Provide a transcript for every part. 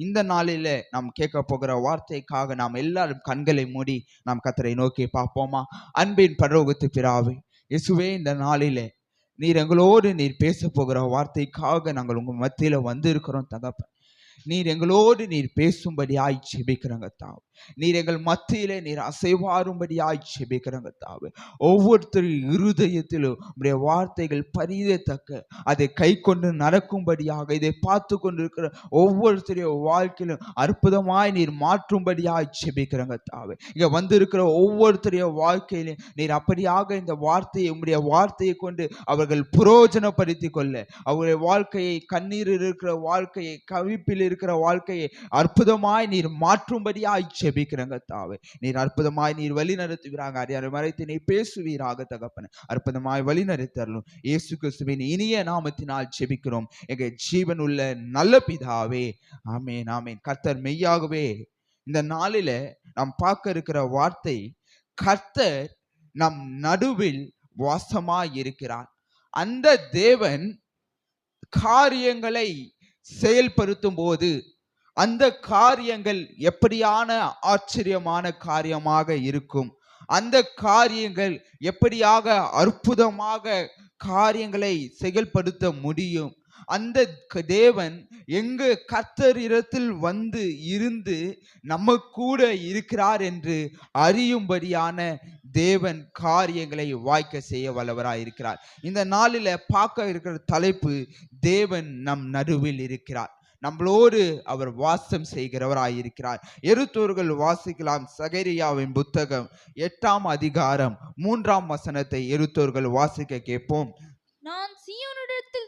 இந்த நாளில நாம் கேட்க போகிற வார்த்தைக்காக நாம் எல்லாரும் கண்களை மூடி நாம் கர்த்தரை நோக்கி பார்ப்போமா? அன்பின் பரலோகத்து பிதாவே, இயேசுவே, இந்த நாளிலே நீர் எங்களோடு நீர் பேச போகிற வார்த்தைக்காக நாங்கள் உங்க மத்தியில வந்து இருக்கிறோம் தகப்பன். நீர் எங்களோடு நீர் பேசும்படியாய் ஜெபிக்கிறங்க தாவே. நீர் எங்கள் மத்தியிலே நீர் அசைவாரும்படியாய் ஜெபிக்கிறங்க தாவே. ஒவ்வொருத்தரின் இருதயத்திலும் உம்முடைய வார்த்தைகள் பரிதத்தக்க அதை கை கொண்டு நடக்கும்படியாக இதை பார்த்து கொண்டிருக்கிற ஒவ்வொருத்தருடைய வாழ்க்கையிலும் அற்புதமாய் நீர் மாற்றும்படியாய் ஜெபிக்கிறங்க தாவே. இங்க வந்திருக்கிற ஒவ்வொருத்தருடைய வாழ்க்கையிலும் நீர் அப்படியாக இந்த வார்த்தையை உம்முடைய வார்த்தையை கொண்டு அவர்கள் புரோஜனப்படுத்திக் கொள்ள, அவருடைய வாழ்க்கையை, கண்ணீர் இருக்கிற வாழ்க்கையை, கவிப்பில் இருக்கிற வாழ்க்கையை அற்புதமாய் நீர் மாற்றும்படியாய் ஜெபிக்கிறங்க தாவே. நீர் அற்புதமாய் நீர் வழி நடத்துவீராக. அறியாத மறைத்து நீர் பேசுவீராக தகப்பனே. அற்புதமாய் வழி நடத்தரும் இயேசு கிறிஸ்துவின் இனிய நாமத்தினால் ஜெபிக்கிறோம் எங்கள் ஜீவன் உள்ள நல்ல பிதாவே, ஆமென், ஆமென். கர்த்தர் மெய்யாகவே இந்த நாளில நாம் பார்க்க இருக்கிற வார்த்தை, கர்த்தர் நம் நடுவில் வாசமாய் இருக்கிறார். அந்த தேவன் காரியங்களை செயல்படுத்தும் போது அந்த காரியங்கள் எப்படியான ஆச்சரியமான காரியமாக இருக்கும், அந்த காரியங்கள் எப்படியாக அற்புதமாக காரியங்களை செயல்படுத்த முடியும். அந்த தேவன் எங்கு கர்த்தரிடத்தில் வந்து இருந்து நம்ம கூட இருக்கிறார் என்று அறியும்படியான தேவன் காரியங்களை வாய்க்க செய்ய வல்லவராய் இருக்கிறார். இந்த நாளில பார்க்க இருக்கிற தலைப்பு, தேவன் நம் நடுவில் இருக்கிறார், நம்மளோடு அவர் வாசம் செய்கிறவராயிருக்கிறார். எருத்தோர்கள் வாசிக்கலாம். சகரியாவின் புத்தகம் 8ஆம் அதிகாரம் 3ஆம் வசனத்தை எருத்தோர்கள் வாசிக்க கேட்போம். நான் சீயோனிடத்தில்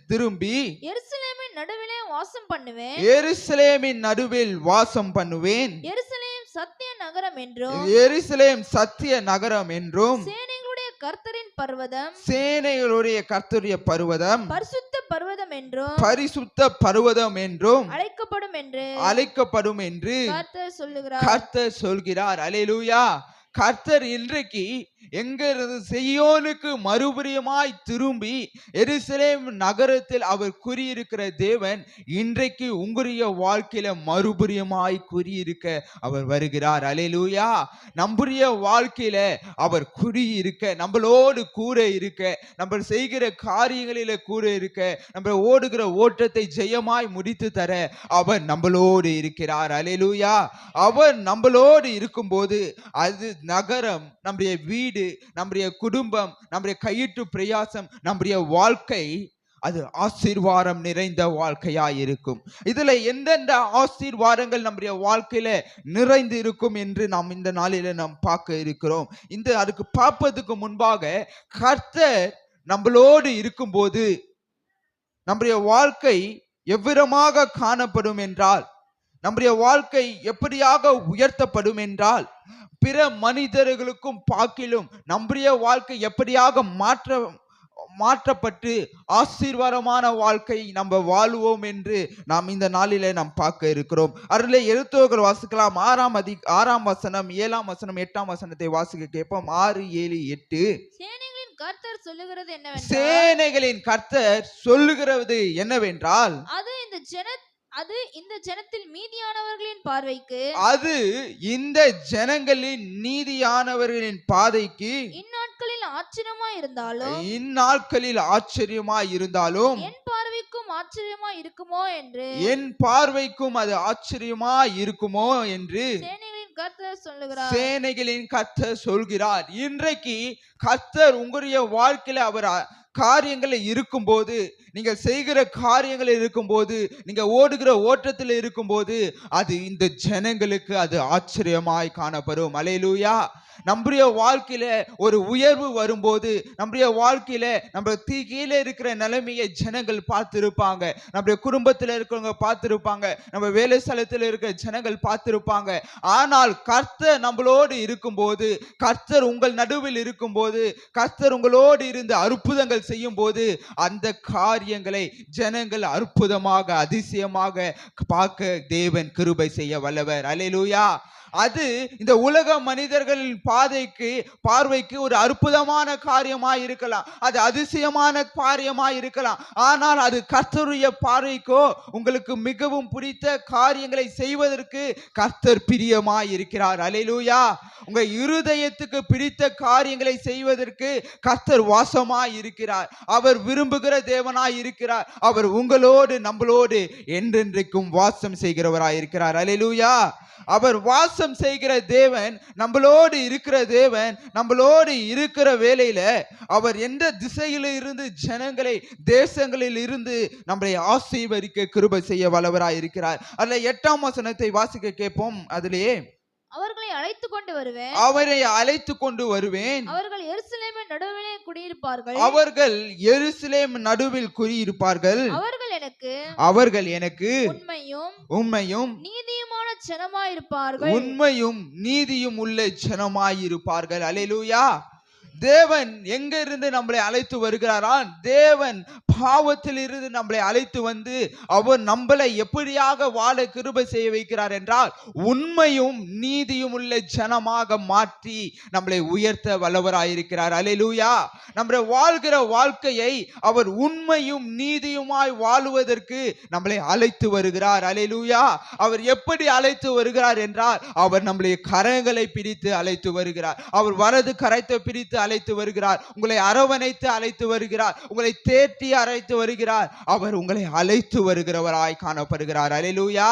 திரும்பி எருசலேமின் நடுவிலே வாசம் பண்ணுவேன். எருசலேமின் நடுவில் வாசம் பண்ணுவேன். எருசலேம் சத்திய நகரம் என்றும், எருசலேம் சத்திய நகரம் என்றும், சேனைகளுடைய கர்த்தரின் பர்வதம், சேனைகளுடைய கர்த்தருடைய பர்வதம், பரிசுத்த பர்வதம் என்றும், பரிசுத்த பர்வதம் என்றும் அழைக்கப்படும் என்று கர்த்தர் சொல்கிறார். அல்லேலூயா. கர்த்தர் இன்றைக்கு எங்கிருந்து சீயோனுக்கு மறுபடியுமாய் திரும்பி எருசலேம் நகரத்தில் அவர் கூறியிருக்கிற தேவன் இன்றைக்கு உங்களுடைய வாழ்க்கையில மறுபடியுமாய் கூறியிருக்க அவர் வருகிறார். அல்லேலூயா. நம்முடைய வாழ்க்கையில அவர் கூறியிருக்க, நம்மளோடு கூட இருக்க, நம்ம செய்கிற காரியங்களில கூட இருக்க, நம்ம ஓடுகிற ஓட்டத்தை ஜெயமாய் முடித்து தர அவர் நம்மளோடு இருக்கிறார். அல்லேலூயா. அவர் நம்மளோடு இருக்கும்போது அது நகரம், நம்முடைய வீடு, நம்முடைய குடும்பம், நம்முடைய கையிட்டு பிரயாசம், நம்முடைய வாழ்க்கை அது ஆசீர்வாதம் நிறைந்த வாழ்க்கையாய் இருக்கும். இதுல எந்தெந்த ஆசீர்வாதங்கள் நம்முடைய வாழ்க்கையில நிறைந்து இருக்கும் என்று நாம் இந்த நாளில நாம் பார்க்க இருக்கிறோம். அதுக்கு பார்ப்பதற்கு முன்பாக, கர்த்தர் நம்மளோடு இருக்கும்போது நம்முடைய வாழ்க்கை எவ்விதமாக காணப்படும் என்றால், நம்முடைய வாழ்க்கை எப்படியாக உயர்த்தப்படும் என்றால், பிற மனிதர்களுக்கும் பார்க்கிலும் நம்முடைய வாழ்க்கை எப்படியாக மாற்றப்பட்டு ஆசீர்வாதமான வாழ்க்கை நம்ம வாழுவோம் என்று நாம் இந்த நாளிலே நாம் பார்க்க இருக்கிறோம். அதில் எழுத்தோர்கள் வாசிக்கலாம். 6ஆம் வசனம், 7ஆம் வசனம், 8ஆம் வசனத்தை வாசிக்க கேட்போம். 6, 7, 8. சேனைகளின் கர்த்தர் சொல்லுகிறது என்னவென்றால், அது இந்த ஜனத்தில் மீதியானவர்களின் பார்வைக்கு, அது இந்த ஜனங்களின் நீதியானவர்களின் பாதைக்கு இந்நாட்களில் ஆச்சரியமாய் இருந்தாலும் என் பார்வைக்கும் ஆச்சரியமாய் இருக்குமோ என்று, என் பார்வைக்கும் அது ஆச்சரியமாய் இருக்குமோ என்று சேனைகளின் கர்த்தர் சொல்கிறார். இன்றைக்கு கர்த்தர் உங்களுடைய வாழ்க்கையில அவர் காரியங்கள் இருக்கும்போது, நீங்கள் செய்கிற காரியங்கள் இருக்கும்போது, நீங்க ஓடுகிற ஓட்டத்தில் இருக்கும்போது, அது இந்த ஜனங்களுக்கு அது ஆச்சரியமாய் காணப்படும். அல்லேலூயா. நம்முடைய வாழ்க்கையில ஒரு உயர்வு வரும்போது, நம்முடைய வாழ்க்கையில நம்ம கீழே இருக்கிற நிலைமையை ஜனங்கள் பார்த்திருப்பாங்க, நம்முடைய குடும்பத்தில் இருக்கிறவங்க பார்த்திருப்பாங்க, நம்ம வேலை ஸ்தலத்தில் இருக்கிற ஜனங்கள் பார்த்திருப்பாங்க. ஆனால் கர்த்தர் நம்மளோடு இருக்கும்போது, கர்த்தர் உங்கள் நடுவில் இருக்கும்போது, கர்த்தர் உங்களோடு இருந்து அற்புதங்கள் செய்யும் போது, அந்த காரியங்களை ஜனங்கள் அற்புதமாக அதிசயமாக பார்க்க தேவன் கிருபை செய்ய வல்லவர். அல்லேலூயா. அது இந்த உலக மனிதர்களின் பார்வைக்கு ஒரு அற்புதமான காரியமாய் இருக்கலாம், அது அதிசயமான காரியமாய் இருக்கலாம். ஆனால் அது கர்த்தருடைய பார்வைக்கோ உங்களுக்கு மிகவும் பிடித்த காரியங்களை செய்வதற்கு கர்த்தர் பிரியமாய் இருக்கிறார். அல்லேலூயா. உங்க இருதயத்துக்கு பிடித்த காரியங்களை செய்வதற்கு கர்த்தர் வாசமாய் இருக்கிறார். அவர் விரும்புகிற தேவனாய் இருக்கிறார். அவர் உங்களோடு நம்மளோடு என்றென்றைக்கும் வாசம் செய்கிறவராய் இருக்கிறார். அல்லேலூயா. அவர் வாசம் செய்கிற தேவன், நம்மளோடு இருக்கிற தேவன், நம்மளோடு இருக்கிற வேளையில அவர் எந்த திசையில இருந்து ஜனங்களை, தேசங்களில் இருந்து நம்மை ஆசீர்வதிக்க கிருபை செய்ய வல்லவராய் இருக்கிறார். அதுல 8ஆம் வசனத்தை வாசிக்க கேட்போம். அதிலே அவர்களை அழைத்து கொண்டு வருவேன், அவரை அழைத்து கொண்டு வருவேன், அவர்கள் எருசலேமின் நடுவிலே குடியிருப்பார்கள், அவர்கள் எருசலேம் நடுவில் குடியிருப்பார்கள், அவர்கள் எனக்கு உண்மையும் நீதியுமான ஜனமாயிருப்பார்கள், உண்மையும் நீதியும் உள்ள ஜனமாயிருப்பார்கள். அல்லேலூயா. தேவன் எங்க இருந்து நம்மளை அழைத்து வருகிறாராம்? தேவன் பாவத்தில் இருந்து நம்மளை அழைத்து வந்து அவர் நம்மளை எப்படியாக வாழ கிருபை செய்ய வைக்கிறார் என்றால் உண்மையும் நீதியும் உள்ள ஜனமாக மாற்றி நம்மளை உயர்த்த வல்லவராயிருக்கிறார். அல்லேலூயா. நம்மளை வாழ்கிற வாழ்க்கையை அவர் உண்மையும் நீதியுமாய் வாழுவதற்கு நம்மளை அழைத்து வருகிறார். அல்லேலூயா. அவர் எப்படி அழைத்து வருகிறார் என்றால் அவர் நம்முடைய கரங்களை பிடித்து அழைத்து வருகிறார். அவர் வலது கரத்தை பிடித்து அழைத்து வருகிறார். உங்களை அரவணைத்து அழைத்து வருகிறார். உங்களை தேற்றி அழைத்து வருகிறார். அவர் உங்களை அழைத்து வருகிறவராய் காணப்படுகிறார். அல்லேலூயா.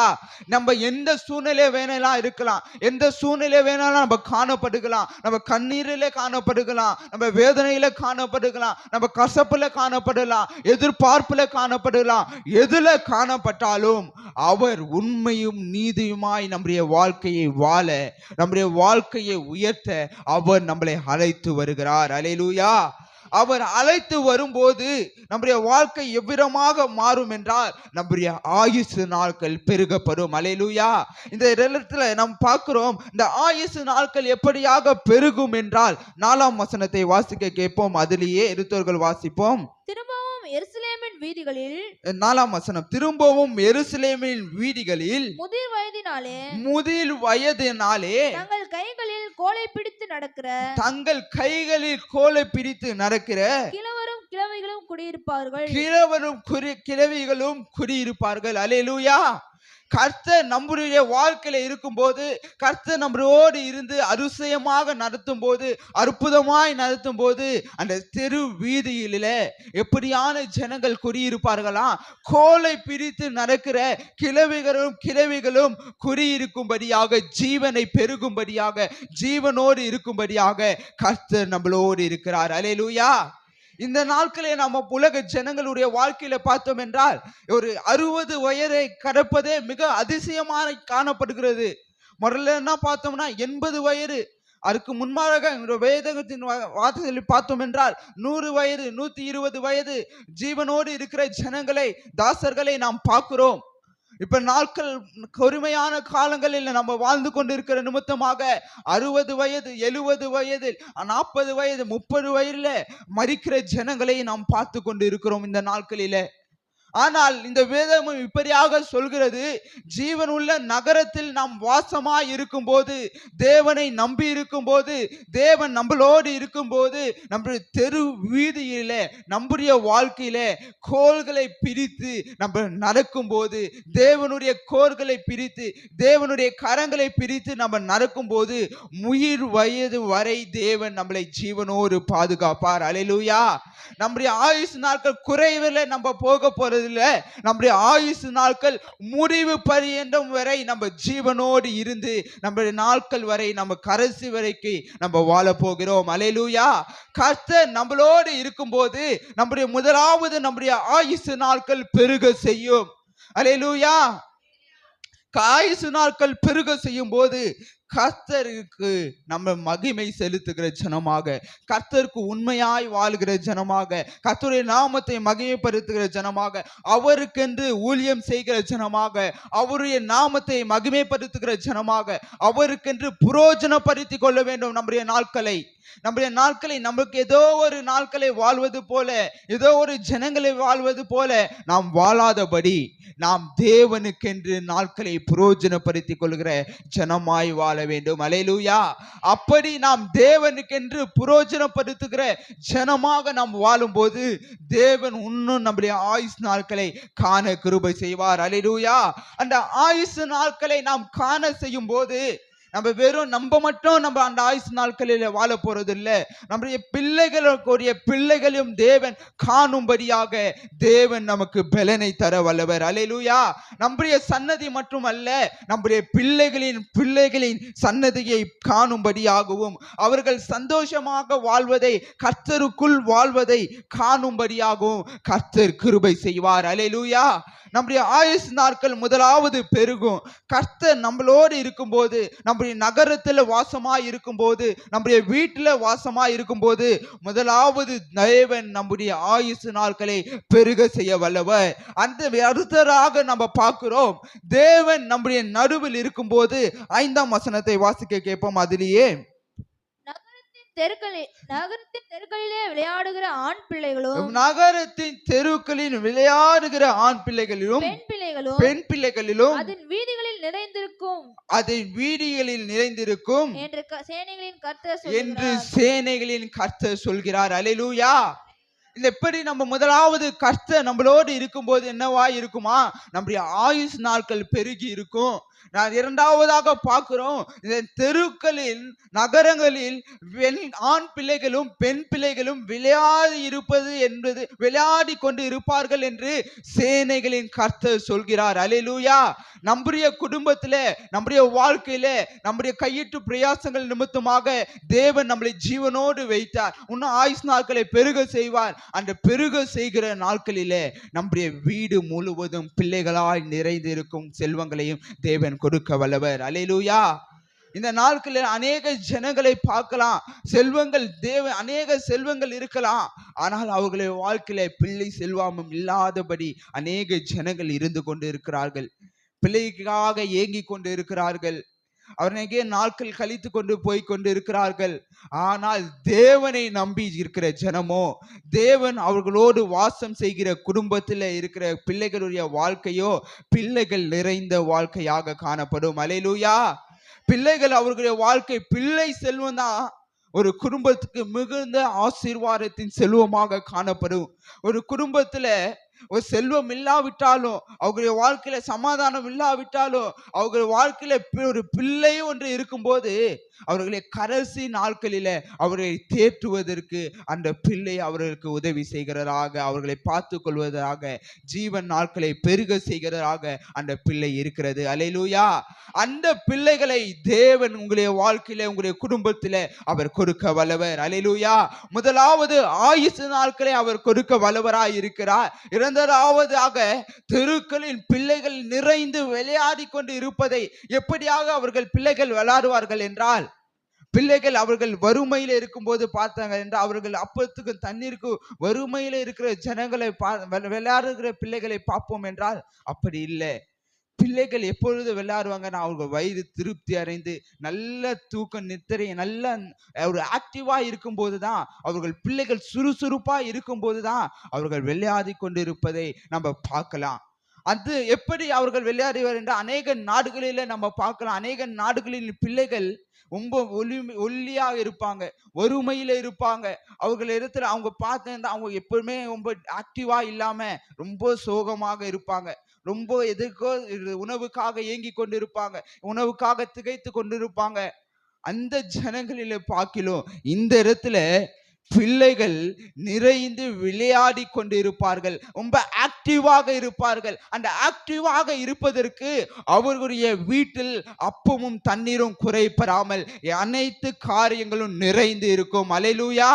நம்ம எந்த சூழ்நிலை வேணாலும் இருக்கலாம், எந்த சூழ்நிலை வேணாலும் நம்ம காணப்படுகலாம். நம்ம கண்ணீரிலே காணப்படுகலாம், நம்ம வேதனையில காணப்படுகலாம், நம்ம கசப்புல காணப்படலாம், எதிர்பார்ப்புல காணப்படலாம். எதுல காணப்பட்டாலும் அவர் உண்மையும் நீதியுமாய் நம்முடைய வாழ்க்கையை வாழ, நம்முடைய வாழ்க்கையை உயர்த்த அவர் நம்மளை அழைத்து வருகிறார். அல்லேலூயா. அவர் அழைத்து வரும்போது நம்முடைய வாழ்க்கை எவ்விதமாக மாறும் என்றால் நம்முடைய ஆயுசு நாட்கள் பெருகப்படும். அல்லேலூயா. இந்த இடத்துல நாம் பார்க்கிறோம், இந்த ஆயுசு நாட்கள் எப்படியாக பெருகும் என்றால் 4ஆம் வசனத்தை வாசிக்க கேட்போம். அதிலேயே எடுத்தவர்கள் வாசிப்போம். திரும்பவும் எருசலேமின் வீதிகளில், 4ஆம் வசனம், திரும்பவும் எருசலேமின் வீதிகளில் முதிர் வயதினாலே தங்கள் கைகளில் கோலை பிடித்து நடக்கிற கிழவரும் கிழவிகளும் குடியிருப்பார்கள். அல்லேலூயா. கர்த்தர் நம்முடைய வாழ்க்கையில இருக்கும்போது, கர்த்தர் நம்மளோடு இருந்து அதிசயமாக நடத்தும் போது, அற்புதமாய் நடத்தும் போது, அந்த தெரு வீதியில எப்படியான ஜனங்கள் குடியிருப்பார்களாம்? கோலை பிரித்து நடக்கிற கிழவிகளும் குடியிருக்கும்படியாக, ஜீவனை பெருகும்படியாக, ஜீவனோடு இருக்கும்படியாக கர்த்தர் நம்மளோடு இருக்கிறார். அல்லேலூயா. இந்த நாட்களே நம்ம உலக ஜனங்களுடைய வாழ்க்கையில பார்த்தோம் என்றால் ஒரு 60 வயதை கடப்பதே மிக அதிசயமாக காணப்படுகிறது. முதல்ல என்ன பார்த்தோம்னா 80 வயது, அதுக்கு முன்பாக வேதத்தின் வார்த்தைகளை பார்த்தோம் என்றால் 100 வயது, 120 வயது ஜீவனோடு இருக்கிற ஜனங்களை, தாசர்களை நாம் பார்க்கிறோம். இப்ப நாட்கள் கொடுமையான காலங்களில் நம்ம வாழ்ந்து கொண்டிருக்கிற நிமித்தமாக 60 வயது, 70 வயது, 40 வயது, 30 வயதுல மரிக்கிற ஜனங்களை நாம் பார்த்து கொண்டு இருக்கிறோம் இந்த நாட்களில. ஆனால் இந்த வேதம் இப்படியாக சொல்கிறது, ஜீவன் உள்ள நகரத்தில் நாம் வாசமாய் இருக்கும் போது, தேவனை நம்பி இருக்கும் போது, தேவன் நம்மளோடு இருக்கும் போது, நம்முடைய தெரு வீதியில, நம்முடைய வாழ்க்கையில கோல்களை பிரித்து நம்ம நடக்கும் போது, தேவனுடைய கோல்களை பிரித்து, தேவனுடைய கரங்களை பிரித்து நம்ம நடக்கும் போது, உயிர் வயது வரை தேவன் நம்மளை ஜீவனோடு பாதுகாப்பார். அல்லேலூயா. நம்முடைய ஆயுசு நாட்கள் குறைவில் நம்ம போக போறது, நம்முடைய ஆயுசு நாட்கள் முடிவு பரியந்தம் வரை நம்ம ஜீவனோடு இருந்து நம்முடைய நாட்கள் வரை நம்ம கடைசி வரைக்கும் நம்ம வாழ போகிறோம். அல்லேலூயா. கர்த்தர் நம்மளோடு இருக்கும்போது நம்முடைய ஆயுசு நாட்கள் பெருக செய்யும். அல்லேலூயா. ஆயுசு நாட்கள் பெருக செய்யும் போது கர்த்தருக்கு நம்ம மகிமை செலுத்துகிற ஜனமாக, கர்த்தருக்கு உண்மையாய் வாழ்கிற ஜனமாக, கர்த்தருடைய நாமத்தை மகிமைப்படுத்துகிற ஜனமாக, அவருக்கென்று ஊழியம் செய்கிற ஜனமாக, அவருடைய நாமத்தை மகிமைப்படுத்துகிற ஜனமாக, அவருக்கென்று புரோஜனப்படுத்திக் கொள்ள வேண்டும். நம்முடைய நாட்களை நமக்கு ஏதோ ஒரு நாட்களை வாழ்வது போல, ஏதோ ஒரு ஜனங்களை வாழ்வது போல நாம் வாழாதபடி நாம் தேவனுக்கென்று நாட்களை பிரயோஜனப்படுத்திக் கொள்கிற ஜனமாய் வாழ வேண்டும். அல்லேலூயா. அப்படி நாம் தேவனுக்கென்று பிரயோஜனப்படுத்துகிற ஜனமாக நாம் வாழும்போது தேவன் இன்னும் நம்முடைய ஆயுசு நாட்களை காண கிருபை செய்வார். அல்லேலூயா. அந்த ஆயுசு நாட்களை நாம் காண செய்யும் போது நம்ம வெறும் நம்ம அந்த ஆயுசு நாட்களில் வாழ போறது இல்லை. நம்முடைய பிள்ளைகளையும் தேவன் காணும்படியாக தேவன் நமக்கு பலனை தர வல்லவர். அல்லேலூயா. நம்முடைய சன்னதி மட்டுமல்ல, நம்முடைய பிள்ளைகளின் சன்னதியை காணும்படியாகவும் அவர்கள் சந்தோஷமாக வாழ்வதை, கர்த்தருக்குள் வாழ்வதை காணும்படியாகவும் கர்த்தர் கிருபை செய்வார். அல்லேலூயா. நம்முடைய ஆயுசு நாட்கள் முதலாவது பெருகும். கர்த்தர் நம்மளோடு இருக்கும்போது, நம்முடைய நகரத்தில் வாசமாய் இருக்கும்போது, நம்முடைய வீட்டில் வாசமாய் இருக்கும்போது முதலாவது தேவன் நம்முடைய ஆயுசு நாட்களை பெருக செய்ய வல்லவர். அந்த அடுத்ததாக நம்ம பார்க்கிறோம், தேவன் நம்முடைய நடுவில் இருக்கும்போது 5ஆம் வசனத்தை வாசிக்க கேட்போம். அதிலேயே நகரத்தின் தெருக்களிலே விளையாடுகிற ஆண் பிள்ளைகளும், நகரத்தின் தெருக்களில் விளையாடுகிற ஆண் பிள்ளைகளிலும் பெண் பிள்ளைகளிலும் அதன் வீதிகளில் நிறைந்திருக்கும் என்று சேனைகளின் கர்த்தர் சொல்கிறார். அல்லேலூயா. இந்த எப்படி நம்ம முதலாவது கர்த்தர் நம்மளோடு இருக்கும்போது என்னவா இருக்குமா? நம்முடைய ஆயுசு நாட்கள் பெருகி இருக்கும். நான் இரண்டாவதாக பார்க்கிறோம், இந்த தெருக்களில் நகரங்களில் ஆண் பிள்ளைகளும் பெண் பிள்ளைகளும் விளையாடி கொண்டு இருப்பார்கள் என்று சேனைகளின் கர்த்தர் சொல்கிறார். அல்லேலூயா. நம்முடைய குடும்பத்தில, நம்முடைய வாழ்க்கையில, நம்முடைய கையிட்டு பிரயாசங்கள் நிமித்தமாக தேவன் நம்மளை ஜீவனோடு வைத்தார். இன்னும் ஆயுசு நாட்களை பெருக செய்வார். அந்த பெருக செய்கிற நாட்களிலே நம்முடைய வீடு முழுவதும் பிள்ளைகளாய் நிறைந்திருக்கும் செல்வங்களையும் தேவன் கொடுக்க வல்லவர். அல்லேலூயா. இந்த நாட்களில் அநேக ஜனங்களை பார்க்கலாம். அநேக செல்வங்கள் இருக்கலாம். ஆனால் அவர்களுடைய வாழ்க்கையில பிள்ளை செல்வாமும் இல்லாதபடி அநேக ஜனங்கள் இருந்து கொண்டு இருக்கிறார்கள். பிள்ளைக்காக ஏங்கி கொண்டு இருக்கிறார்கள். அவர்களுக்கு நாட்கள் கழித்து கொண்டு போய் கொண்டு இருக்கிறார்கள். ஆனால் தேவனை நம்பி இருக்கிற ஜனமோ, தேவன் அவர்களோடு வாசம் செய்கிற குடும்பத்தில் இருக்கிற பிள்ளைகளுடைய வாழ்க்கையோ பிள்ளைகள் நிறைந்த வாழ்க்கையாக காணப்படும். அல்லேலூயா. பிள்ளைகள் அவர்களுடைய வாழ்க்கை, பிள்ளை செல்வம் தான் ஒரு குடும்பத்துக்கு மிகுந்த ஆசீர்வாதத்தின் செல்வமாக காணப்படும். ஒரு குடும்பத்துல ஒரு செல்வம் இல்லாவிட்டாலும், அவங்களுடைய வாழ்க்கையில சமாதானம் இல்லாவிட்டாலும், அவர்கள் வாழ்க்கையில ஒரு பிள்ளை ஒன்று இருக்கும்போது அவர்களை கடைசி நாட்களில அவர்களை தேற்றுவதற்கு அந்த பிள்ளை அவர்களுக்கு உதவி செய்கிறதாக, அவர்களை பார்த்து கொள்வதாக, ஜீவன் நாட்களை பெருக செய்கிறதாக அந்த பிள்ளை இருக்கிறது. அல்லேலூயா. அந்த பிள்ளைகளை தேவன் உங்களுடைய வாழ்க்கையில, உங்களுடைய குடும்பத்தில அவர் கொடுக்க வல்லவர். அல்லேலூயா. முதலாவது ஆயுசு நாட்களை அவர் கொடுக்க வல்லவராய் இருக்கிறார். இரண்டாவதாக தெருக்களில் பிள்ளைகள் நிறைந்து விளையாடி கொண்டு இருப்பதை எப்படியாக அவர்கள் பிள்ளைகள் விளையாடுவார்கள் என்றால், பிள்ளைகள் அவர்கள் வறுமையில இருக்கும்போது பார்த்தாங்க என்றால், அவர்கள் அப்பத்துக்கு தண்ணீருக்கு வறுமையில இருக்கிற ஜனங்களை விளையாடுகிற பிள்ளைகளை பார்ப்போம் என்றால் அப்படி இல்லை. பிள்ளைகள் எப்பொழுது விளையாடுவாங்கன்னா அவங்க வயிறு திருப்தி அடைந்து நல்ல தூக்கம் நித்திரை நல்ல ஒரு ஆக்டிவா இருக்கும்போது தான், அவர்கள் பிள்ளைகள் சுறுசுறுப்பா இருக்கும்போது தான் அவர்கள் விளையாடி கொண்டு இருப்பதை நம்ம பார்க்கலாம். அது எப்படி அவர்கள் விளையாடுவார் என்றால், அநேக நாடுகளில நம்ம பார்க்கலாம். அநேக நாடுகளில் பிள்ளைகள் ரொம்ப ஒல்லியாக இருப்பாங்க, வறுமையில இருப்பாங்க. அவர்கள் இடத்துல அவங்க பார்த்தா அவங்க எப்பவுமே ரொம்ப ஆக்டிவா இல்லாம ரொம்ப சோகமாக இருப்பாங்க. ரொம்ப எதுக்கோ உணவுக்காக ஏங்கி கொண்டு இருப்பாங்க, உணவுக்காக திகைத்து கொண்டிருப்பாங்க. அந்த ஜனங்களில பார்க்கிலும் இந்த இடத்துல பிள்ளைகள் நிறைந்து விளையாடி கொண்டு இருப்பார்கள், ரொம்ப ஆக்டிவாக இருப்பார்கள். அந்த ஆக்டிவாக இருப்பதற்கு அவர்களுடைய வீட்டில் அப்பமும் தண்ணீரும் குறைபடாமல் அனைத்து காரியங்களும் நிறைந்து இருக்கும். அல்லேலூயா.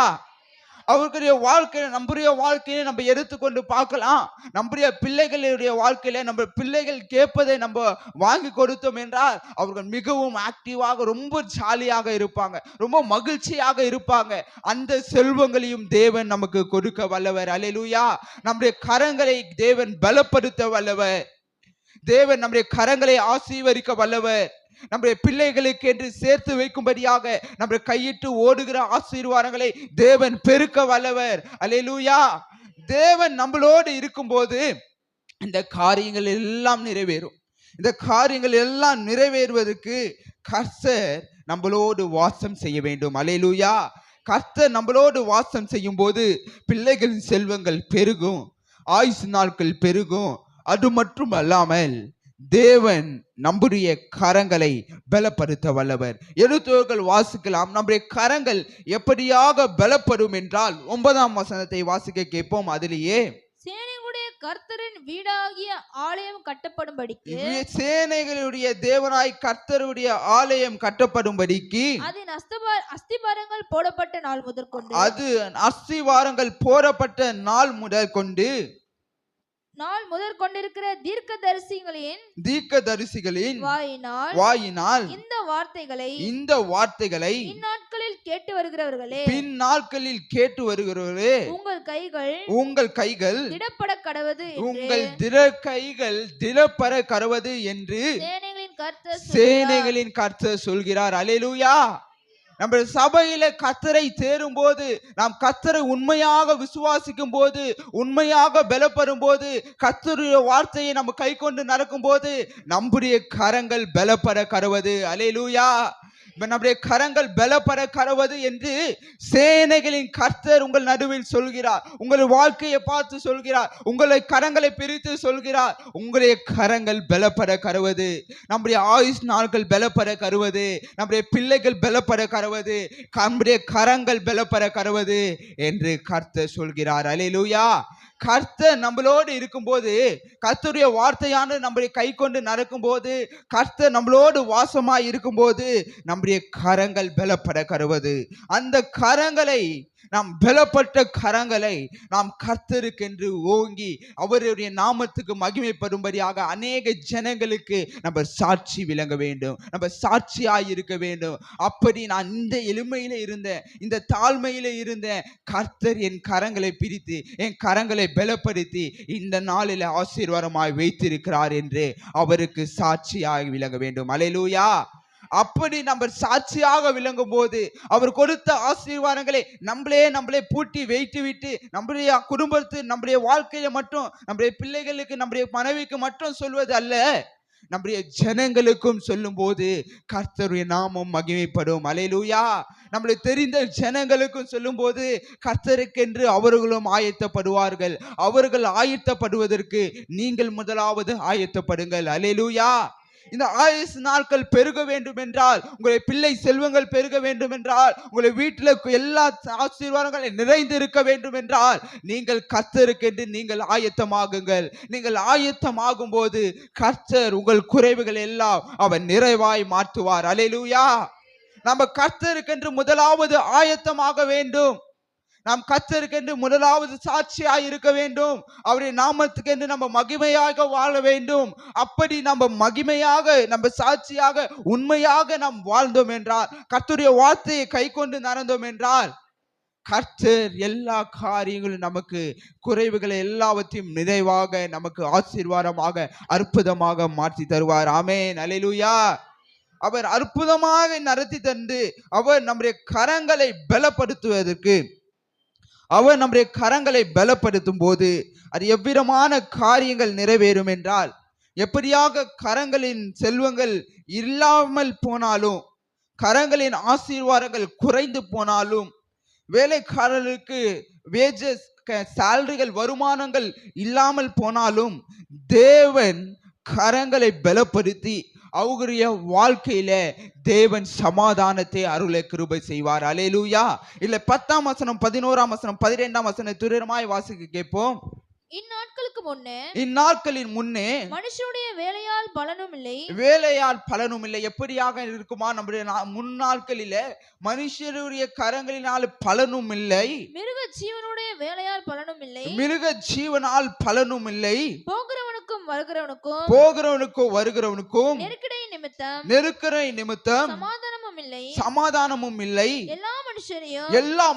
அவர்களுடைய வாழ்க்கையில, நம்முடைய வாழ்க்கையை நம்ம எடுத்துக்கொண்டு பார்க்கலாம். நம்முடைய பிள்ளைகளுடைய வாழ்க்கையில நம்ம பிள்ளைகள் கேட்பதை நம்ம வாங்கி கொடுத்தோம் என்றால் அவர்கள் மிகவும் ஆக்டிவாக, ரொம்ப ஜாலியாக இருப்பாங்க, ரொம்ப மகிழ்ச்சியாக இருப்பாங்க. அந்த செல்வங்களையும் தேவன் நமக்கு கொடுக்க வல்லவர். அல்லேலூயா. நம்முடைய கரங்களை தேவன் பலப்படுத்த வல்லவர். தேவன் நம்முடைய கரங்களை ஆசீர்வதிக்க வல்லவர். நம்முடைய பிள்ளைகளுக்கு என்று சேர்த்து வைக்கும்படியாக நம்முடைய கையிட்டு ஓடுகிற ஆசீர்வாதங்களை தேவன் பெருக்க வல்லவர். அல்லேலூயா. தேவன் நம்மளோடு இருக்கும்போது இந்த காரியங்கள் எல்லாம் நிறைவேறும். இந்த காரியங்கள் எல்லாம் நிறைவேறுவதற்கு கர்த்தர் நம்மளோடு வாசம் செய்ய வேண்டும். அல்லேலூயா. கர்த்தர் நம்மளோடு வாசம் செய்யும் போது பிள்ளைகளின் செல்வங்கள் பெருகும், ஆயுசு நாட்கள் பெருகும். அது மட்டும் அல்லாமல் தேவன் நம்முடைய கரங்களை பலப்படுத்த வல்லவர். எழுத்தோர்கள் வாசிக்கலாம். நம்முடைய கரங்கள் எப்படியாக பலப்படும் என்றால் 9ஆம் வசனத்தை வாசிக்க கேட்போம். அதிலேயே சேனைகளுடைய கர்த்தரின் வீடாகிய ஆலயம் கட்டப்படும்படிக்கு, சேனைகளுடைய தேவனாய் கர்த்தருடைய ஆலயம் கட்டப்படும்படிக்கு, அதன் அஸ்திபாரங்கள் போடப்பட்ட நாள் முதற்கொண்டு, அது அஸ்திவாரங்கள் போடப்பட்ட நாள் முதல் கொண்டு நாள் முதற் கொண்டிருக்கிற தீர்க்கதரிசிகளின் வாயினால் இந்த வார்த்தைகளை இந்நாட்களில் கேட்டு வருகிறவர்களே, பின்னாட்களில் கேட்டு வருகிறவர்களே, உங்கள் கைகள் திடப்பட கடவது, உங்கள் கைகள் திடப்பட கடவது என்று சேனைகளின் கர்த்தர் சொல்கிறார். அல்லேலூயா. நம்ம சபையில கர்த்தரை தேடும் போது, நாம் கர்த்தரை உண்மையாக விசுவாசிக்கும் போது, உண்மையாக பலப்படும் போது, கர்த்தருடைய வார்த்தையை நம்ம கை கொண்டு நடக்கும் போது நம்முடைய கரங்கள் பலப்பட கடவது. அல்லேலூயா. நம்முடைய கரங்கள் பலப்பட கடவது என்று சேனைகளின் கர்த்தர் உங்கள் நடுவில் சொல்கிறார். உங்கள் வாழ்க்கையை பார்த்து சொல்கிறார். உங்களை கரங்களை பிரித்து சொல்கிறார். உங்களுடைய கரங்கள் பலப்பட கடவது, நம்முடைய ஆயுஷ் நாட்கள் பலப்பட கடவது, நம்முடைய பிள்ளைகள் பலப்பட கடவது, நம்முடைய கரங்கள் பலப்பட கடவது என்று கர்த்தர் சொல்கிறார். அல்லேலூயா. கர்த்தர் நம்மளோடு இருக்கும்போது, கர்த்தருடைய வார்த்தையான நம்முடைய கை கொண்டு நடக்கும் போது, கர்த்தர் நம்மளோடு வாசமாய் இருக்கும்போது நம்முடைய கரங்கள் பலப்பட கடவது. அந்த கரங்களை, நாம் பலப்பட்ட கரங்களை நாம் கர்த்தருக்கென்று ஓங்கி அவருடைய நாமத்துக்கு மகிமைப்படும்படியாக அநேக ஜனங்களுக்கு நம்ம சாட்சி விளங்க வேண்டும், நம்ம சாட்சியாய் இருக்க வேண்டும். அப்படி நான் இந்த எளிமையில இருந்தேன், இந்த தாழ்மையில இருந்தேன், கர்த்தர் என் கரங்களை பிரித்து என் கரங்களை பலப்படுத்தி இந்த நாளில் ஆசீர்வாதமாய் வைத்திருக்கிறார் என்று அவருக்கு சாட்சியாய் விளங்க வேண்டும். அல்லேலூயா. அப்படி நம்ம சாட்சியாக விளங்கும் போது அவர் கொடுத்த ஆசீர்வாதங்களை நம்மளே பூட்டி வைத்து விட்டு நம்முடைய குடும்பத்து, நம்முடைய வாழ்க்கையை மட்டும், நம்முடைய பிள்ளைகளுக்கு, நம்முடைய மனைவிக்கு மட்டும் சொல்வது அல்ல, நம்முடைய ஜனங்களுக்கும் சொல்லும் போது கர்த்தருடைய நாமம் மகிமைப்படும். அல்லேலூயா. நம்மளுக்கு தெரிந்த ஜனங்களுக்கும் சொல்லும் போது கர்த்தருக்கென்று அவர்களும் ஆயத்தப்படுவார்கள். அவர்கள் ஆயத்தப்படுவதற்கு நீங்கள் முதலாவது ஆயத்தப்படுங்கள். அல்லேலூயா. இந்த ஆயுசு நாட்கள் பெருக வேண்டும் என்றால், உங்களுடைய பிள்ளை செல்வங்கள் பெருக வேண்டும் என்றால், உங்களுடைய வீட்டில் எல்லா ஆசீர்வாதங்களும் நிறைந்து இருக்க வேண்டும் என்றால், நீங்கள் கர்த்தருக்கென்று நீங்கள் ஆயத்தமாகுங்கள். நீங்கள் ஆயத்தமாகும் போது கர்த்தர் உங்கள் குறைவுகள் எல்லாம் அவர் நிறைவாய் மாற்றுவார். அல்லேலூயா. நம்ம கர்த்தருக்கென்று முதலாவது ஆயத்தமாக வேண்டும். நாம் கர்த்தருக்கென்று முதலாவது சாட்சியாய் இருக்க வேண்டும். அவருடைய நாமத்துக்கென்று நம்ம மகிமையாக வாழ வேண்டும். அப்படி நம்ம மகிமையாக, நம்ம சாட்சியாக, உண்மையாக நாம் வாழ்ந்தோம் என்றால், கர்த்தருடைய வார்த்தையை கை கொண்டு நடந்தோம் என்றால், கர்த்தர் எல்லா காரியங்களும் நமக்கு குறைவுகளை எல்லாவற்றையும் நிறைவாக நமக்கு ஆசீர்வாதமாக அற்புதமாக மாற்றி தருவார். ஆமென். அல்லேலூயா. அவர் அற்புதமாக நடத்தி தந்து அவர் நம்முடைய கரங்களை பலப்படுத்துவதற்கு, அவர் நம்முடைய கரங்களை பலப்படுத்தும் போது அது எவ்விதமான காரியங்கள் நிறைவேறும் என்றால், எப்படியாக கரங்களின் செல்வங்கள் இல்லாமல் போனாலும், கரங்களின் ஆசீர்வாதங்கள் குறைந்து போனாலும், வேலைக்காரர்களுக்கு வேஜஸ், சேலரிகள், வருமானங்கள் இல்லாமல் போனாலும், தேவன் கரங்களை பலப்படுத்தி அவருடைய வாழ்க்கையில தேவன் சமாதானத்தை அருளை கிருபை செய்வார். அல்லேலூயா. இல்ல 10ஆம் வசனம், 11ஆம் வசனம், 12ஆம் வசனம் துரிதமாய் வாசிக்க கேட்போம். இந்நாட்களின் முன்னே மனுஷனுடைய வேலையால் பலனும் இல்லை. எப்படியாக இருக்குமா? நம்முடைய முன்னாட்களில மனுஷருடைய கரங்களினால் பலனும் இல்லை, மிருக ஜீவனுடைய வேலையால் பலனும் இல்லை, மிருக ஜீவனால் பலனும் இல்லை, போகிறவனுக்கும் வருகிறவனுக்கும் நெருக்கடி நிமித்தம் சமாதானமும் இல்லை, எல்லா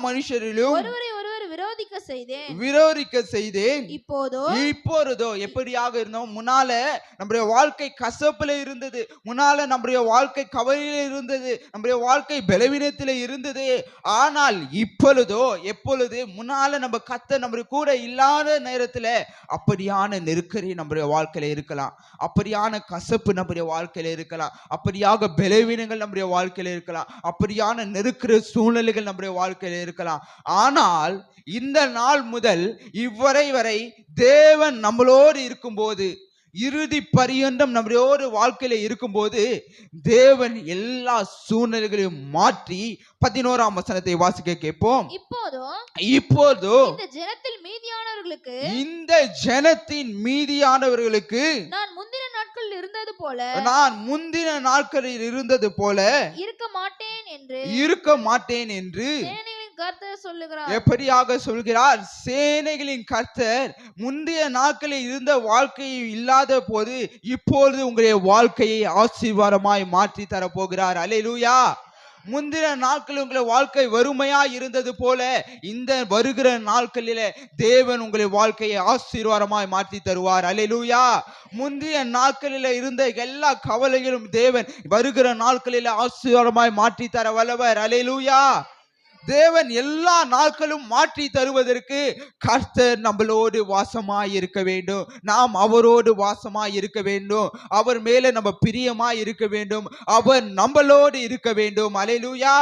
மனுஷரையும் விரோதிக்க செய்தேன். இப்பொழுதோ எப்படியாக இருந்தோம்? முன்னால நம்முடைய வாழ்க்கை கசப்புல இருந்தது, முன்னால நம்முடைய வாழ்க்கை கவலையில இருந்தது, நம்முடைய வாழ்க்கை பலவீனத்தில இருந்தது. ஆனால் இப்பொழுதோ எப்பொழுது முன்னால நம்ம நம்முடைய கூட இல்லாத நேரத்துல அப்படியான நெருக்கடி நம்முடைய வாழ்க்கையில இருக்கலாம், அப்படியான கசப்பு நம்முடைய வாழ்க்கையில இருக்கலாம், அப்படியாக பலவீனங்கள் நம்முடைய வாழ்க்கையில இருக்கலாம், அப்படியான நெருக்கிற சூழ்நிலைகள் நம்முடைய வாழ்க்கையில இருக்கலாம். ஆனால் இந்த நாள் முதல் இவ்வரை வரை தேவன் நம்மளோடு இருக்கும்போது, இறுதி பரியந்தம் நம்மளோடு வாழ்க்கையில இருக்கும்போது, தேவன் எல்லா சூழ்நிலைகளையும் மாற்றி 11ஆம் வசனத்தை வாசிக்க கேட்போம். இப்போதோ இந்த ஜனத்தின் மீதியானவர்களுக்கு நான் முந்தின நாட்களில் இருந்தது போல இருக்க மாட்டேன் என்று கர்த்தர் சொல்லுகிறார். எப்படியாக சொல்கிறார்? சேனைகளின் கர்த்தர் முந்தைய நாட்களில் இருந்த வாழ்க்கையை இல்லாத போது இப்பொழுது உங்களுடைய வாழ்க்கையை ஆசீர்வாதமாய் மாற்றி தர போகிறார். அல்லேலூயா. முந்தின நாட்களில் உங்களுடைய வாழ்க்கை வறுமையா இருந்தது போல இந்த வருகிற நாட்களிலே தேவன் உங்களுடைய வாழ்க்கையை ஆசீர்வாதமாய் மாற்றி தருவார். அல்லேலூயா. முந்தைய நாட்களில் இருந்த எல்லா கவலைகளும் தேவன் வருகிற நாட்களில் ஆசீர்வாதமாய் மாற்றி தர வல்லவர். அல்லேலூயா. தேவன் எல்லா நாட்களும் மாற்றி தருவதற்கு கர்த்தர் நம்மளோடு வாசமாய் இருக்க வேண்டும், நாம் அவரோடு வாசமாய் இருக்க வேண்டும், அவர் மேல நம்ம பிரியமாய் இருக்க வேண்டும், அவர் நம்மளோடு இருக்க வேண்டும். அல்லேலூயா.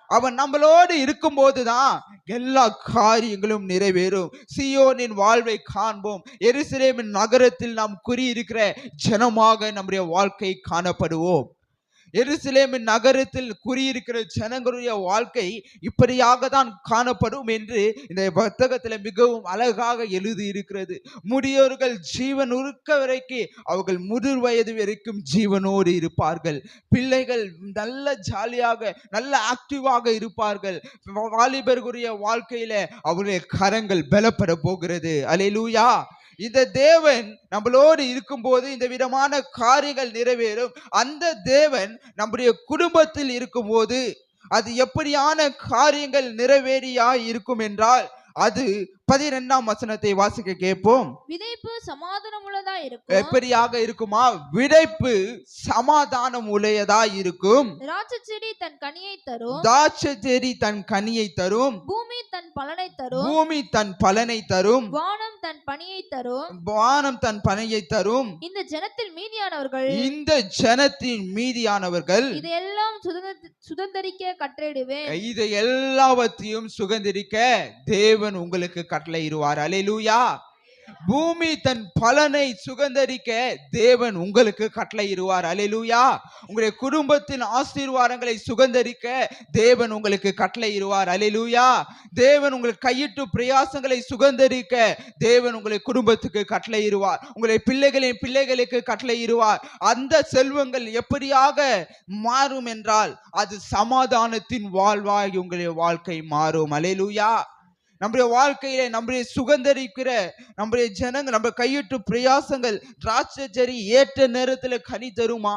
அவர் நம்மளோடு இருக்கும் போதுதான் எல்லா காரியங்களும் நிறைவேறும். சீயோனின் வாழ்வை காண்போம். எருசலேமின் நகரத்தில் நாம் குறியிருக்கிற ஜனமாக நம்முடைய வாழ்க்கை காணப்படுவோம். எருசலேமின் நகரத்தில் குறியிருக்கிற ஜனங்களுடைய வாழ்க்கை இப்படியாக தான் காணப்படும் என்று இந்த புத்தகத்தில் மிகவும் அழகாக எழுதி இருக்கிறது. முதியோர்கள் ஜீவன் இருக்க வரைக்கும் அவர்கள் முதிர் வயது வரைக்கும் ஜீவனோடு இருப்பார்கள். பிள்ளைகள் நல்ல ஜாலியாக நல்ல ஆக்டிவாக இருப்பார்கள். வாலிபர்களுடைய வாழ்க்கையில அவருடைய கரங்கள் பலப்பட போகிறது. அல்லேலூயா. இந்த தேவன் நம்மளோடு இருக்கும்போது இந்த விதமான காரியங்கள் நிறைவேறும். அந்த தேவன் நம்முடைய குடும்பத்தில் இருக்கும்போது அது எப்படியான காரியங்கள் நிறைவேறியா இருக்கும் என்றால், அது 12ஆம் வசனத்தை வாசிக்க கேட்போம். விதைப்பு சமாதானம் உள்ளதா இருக்கும். எப்படியாக இருக்குமா? விதைப்பு சமாதானம் உள்ளதா இருக்கும். திராட்சை செடி தன் கனியை தரும். திராட்சை செடி தன் கனியை தரும். பூமி தன் பலனை தரும். பூமி தன் பலனை தரும். வானம் தன் பனியை தரும். வானம் தன் பனியை தரும். இந்த ஜனத்தில் மீதியானவர்கள் இதையெல்லாம் சுதந்தரிக்க கட்டளையிடுவேன். இதை எல்லாவற்றையும் சுதந்தரிக்க தேவன் உங்களுக்கு கட்டளையிடுவார். அல்லேலூயா. பூமி தன் பலனை சுதந்தரிக்க தேவன் உங்களுக்கு கட்டளையிடுவார். அல்லேலூயா. உங்களுடைய குடும்பத்தின் ஆசீர்வாதங்களை சுதந்தரிக்க தேவன் உங்களுக்கு கட்டளையிடுவார். அல்லேலூயா. தேவன் உங்களுக்கு கையிட்டு பிரயாசங்களை சுதந்தரிக்க தேவன் உங்களுடைய குடும்பத்துக்கு கட்டளையிடுவார். உங்களுடைய பிள்ளைகளுக்கு கட்டளையிடுவார். அந்த செல்வங்கள் எப்படியாக மாறும் என்றால் அது சமாதானத்தின் வாழ்வாகி உங்களுடைய வாழ்க்கை மாறும். அல்லேலூயா. நம்முடைய வாழ்க்கையில நம்முடைய சுகந்தரிக்கிற நம்முடைய ஜனங்கள் நம்ம கையிட்டு பிரயாசங்கள் திராட்சை செடி ஏற்ற நேரத்துல கனி தருமா?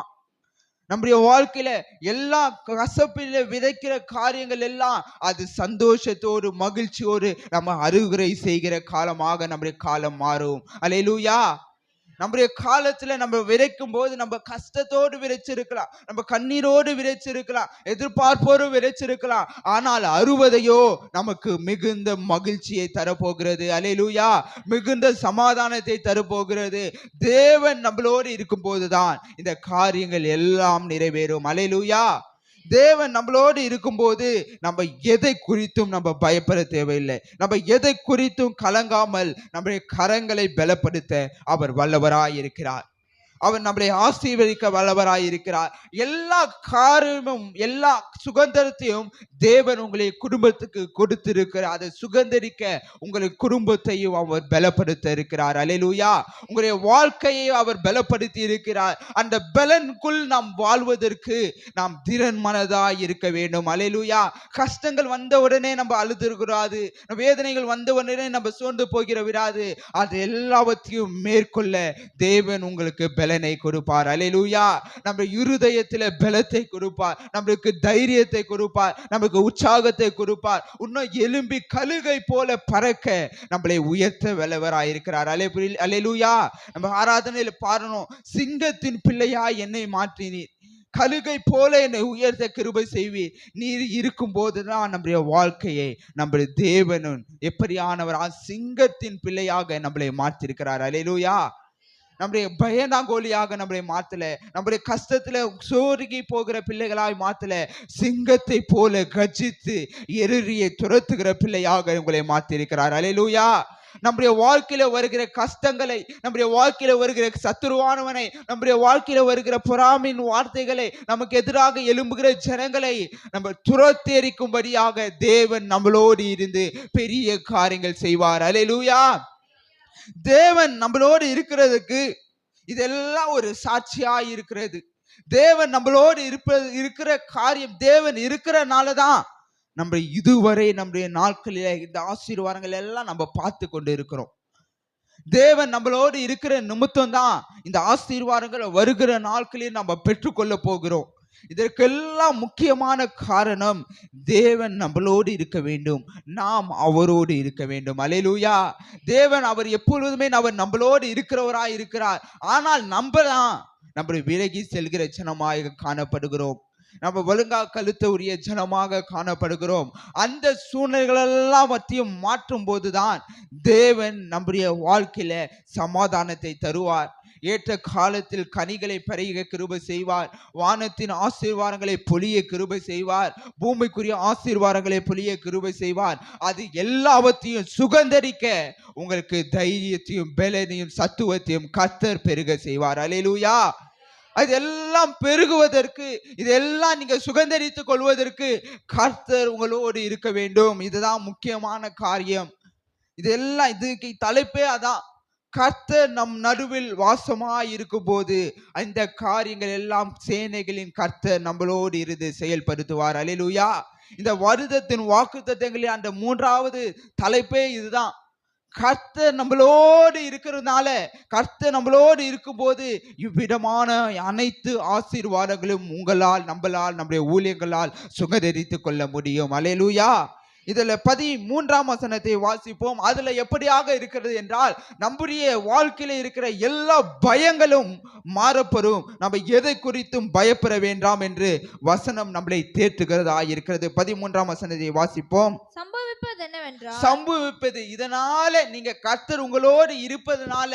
நம்முடைய வாழ்க்கையில எல்லா கசப்பில விதைக்கிற காரியங்கள் எல்லாம் அது சந்தோஷத்தோடு மகிழ்ச்சியோடு நம்ம அறுவடை செய்கிற காலமாக நம்முடைய காலம் மாறும். அல்லேலூயா. நம்முடைய காலத்துல நம்ம விதைக்கும் போது நம்ம கஷ்டத்தோடு விதைச்சிருக்கலாம், நம்ம கண்ணீரோடு விதைச்சிருக்கலாம், எதிர்பார்ப்போடு விதைச்சிருக்கலாம். ஆனால் அறுவதையோ நமக்கு மிகுந்த மகிழ்ச்சியை தரப்போகிறது. அல்லேலூயா. மிகுந்த சமாதானத்தை தரப்போகிறது. தேவன் நம்மளோடு இருக்கும் போதுதான் இந்த காரியங்கள் எல்லாம் நிறைவேறும். அல்லேலூயா. தேவன் நம்மளோடு இருக்கும்போது நம்ம எதை குறித்தும் நம்ம பயப்பட தேவையில்லை. நம்ம எதை குறித்தும் கலங்காமல் நம்முடைய கரங்களை பலப்படுத்த அவர் வல்லவராய் இருக்கிறார். அவர் நம்மளை ஆசீர்வதிக்க வல்லவராய் இருக்கிறார். எல்லா காரியமும் எல்லா சுதந்திரத்தையும் தேவன் உங்களை குடும்பத்துக்கு கொடுத்திருக்கிறார். அதை சுதந்திரிக்க உங்களை குடும்பத்தையும் அவர் பலப்படுத்த இருக்கிறார். அல்லேலூயா. உங்களுடைய வாழ்க்கையை அவர் பலப்படுத்தி இருக்கிறார். அந்த பலனுக்குள் நாம் வாழ்வதற்கு நாம் திறன் மனதாய் இருக்க வேண்டும். அல்லேலூயா. கஷ்டங்கள் வந்த உடனே நம்ம அழுதுகிறாது, வேதனைகள் வந்த உடனே நம்ம சோர்ந்து போகிற விடாது. அது எல்லாவற்றையும் மேற்கொள்ள தேவன் உங்களுக்கு பலனை கொடுப்பார். அல்லேலூயா. நம்ம இருதயத்திலே பலத்தை கொடுப்பார், நம்மளுக்கு தைரியத்தை கொடுப்பார், நமக்கு உற்சாகத்தை கொடுப்பார். இன்னும் எலும்பி கழுகை போல பறக்க நம்மளை உயர்த்த வல்லவராயிருக்கிறார். அல்லேலூயா. நம்ம ஆராதனையில் பாடணும், சிங்கத்தின் பிள்ளையாய் என்னை மாற்றினீர், கழுகை போல என்னை உயர்த்த கிருபை செய்வீர். நீர் இருக்கும் போதுதான் நம்முடைய வாழ்க்கையை நம்முடைய தேவனும் எப்படியானவர் சிங்கத்தின் பிள்ளையாக நம்மளை மாற்றிருக்கிறார். அல்லேலூயா. நம்முடைய பயந்தாங்கோலியாக நம்மளை மாத்தல, நம்முடைய கஷ்டத்துல சோருகி போகிற பிள்ளைகளாய் மாத்தல, சிங்கத்தை போல கர்ஜித்து எதிரியை துரத்துகிற பிள்ளையாக உங்களை மாற்றிருக்கிறார். அல்லேலூயா. நம்முடைய வாழ்க்கையில வருகிற கஷ்டங்களை, நம்முடைய வாழ்க்கையில வருகிற சத்துருவானவனை, நம்முடைய வாழ்க்கையில வருகிற பொறாமையின் வார்த்தைகளை, நமக்கு எதிராக எழும்புகிற ஜனங்களை நம்ம துரத்தெரிக்கும்படியாக தேவன் நம்மளோடு இருந்து பெரிய காரியங்கள் செய்வார். அல்லேலூயா. தேவன் நம்மளோடு இருக்கிறதுக்கு இதெல்லாம் ஒரு சாட்சியா இருக்கிறது. தேவன் நம்மளோடு இருக்கிற காரியம், தேவன் இருக்கிறனாலதான் நம்ம இதுவரை நம்முடைய நாட்களில இந்த ஆசீர்வாதங்கள் எல்லாம் நம்ம பார்த்து கொண்டு இருக்கிறோம். தேவன் நம்மளோடு இருக்கிற நிமித்தம் தான் இந்த ஆசீர்வாதங்கள் வருகிற நாட்களில் நம்ம பெற்றுக்கொள்ள போகிறோம். இதற்கெல்லாம் முக்கியமான காரணம் தேவன் நம்மளோடு இருக்க வேண்டும், நாம் அவரோடு இருக்க வேண்டும். அல்லேலூயா. தேவன் அவர் எப்பொழுதுமே அவர் நம்மளோடு இருக்கிறவராய் இருக்கிறார். ஆனால் நம்ம தான் நம்முடைய விலகி செல்கிற ஜனமாக காணப்படுகிறோம், நம்ம ஒழுங்கா கழுத்த உரிய ஜனமாக காணப்படுகிறோம். அந்த சூழ்நிலைகளெல்லாம் மத்தியும் மாற்றும் போதுதான் தேவன் நம்முடைய வாழ்க்கையில சமாதானத்தை தருவார். ஏற்ற காலத்தில் கனிகளை பருக கிருபை செய்வார், வானத்தின் ஆசீர்வாதங்களை பொழிய கிருபை செய்வார், பூமிக்குரிய ஆசீர்வாதங்களை பொழிய கிருபை செய்வார். அது எல்லாவற்றையும் சுகந்தரிக்க உங்களுக்கு தைரியத்தையும் பலனையும் சத்துவத்தையும் கர்த்தர் பெருக செய்வார். அல்லேலூயா. அதெல்லாம் பெருகுவதற்கு, இதெல்லாம் நீங்க சுகந்தரித்துக் கொள்வதற்கு கர்த்தர் உங்களோடு இருக்க வேண்டும். இதுதான் முக்கியமான காரியம். இதெல்லாம் இதுக்கு தலைப்பே அதான். கர்த்தர் நம் நடுவில் வாசமாய் இருக்கும் போது அந்த காரியங்கள் எல்லாம் சேனைகளின் கர்த்தர் நம்மளோடு இருந்து செயல்படுத்துவார். அல்லேலூயா. இந்த வருடத்தின் வாக்குத்தத்தங்களில் அந்த 3வது தலைப்பே இதுதான். கர்த்தர் நம்மளோடு இருக்கிறதுனால, கர்த்தர் நம்மளோடு இருக்கும்போது இவ்விதமான அனைத்து ஆசீர்வாதங்களும் உங்களால், நம்மளால், நம்முடைய ஊழியங்களால் சுகந்தரித்துக் கொள்ள முடியும். அல்லேலூயா. இதுல 13ஆம் வசனத்தை வாசிப்போம். அதுல எப்படியாக இருக்கிறது என்றால், நம்முடைய வாழ்க்கையில இருக்கிற எல்லா பயங்களும் மாறப்படும், நம்ம எதை குறித்தும் பயப்பட வேண்டாம் என்று வசனம் நம்மளை தேற்றுகிறதா இருக்கிறது. 13ஆம் வசனத்தை வாசிப்போம். சம்பவிப்பது இதனால, நீங்க கர்த்தர் உங்களோடு இருப்பதனால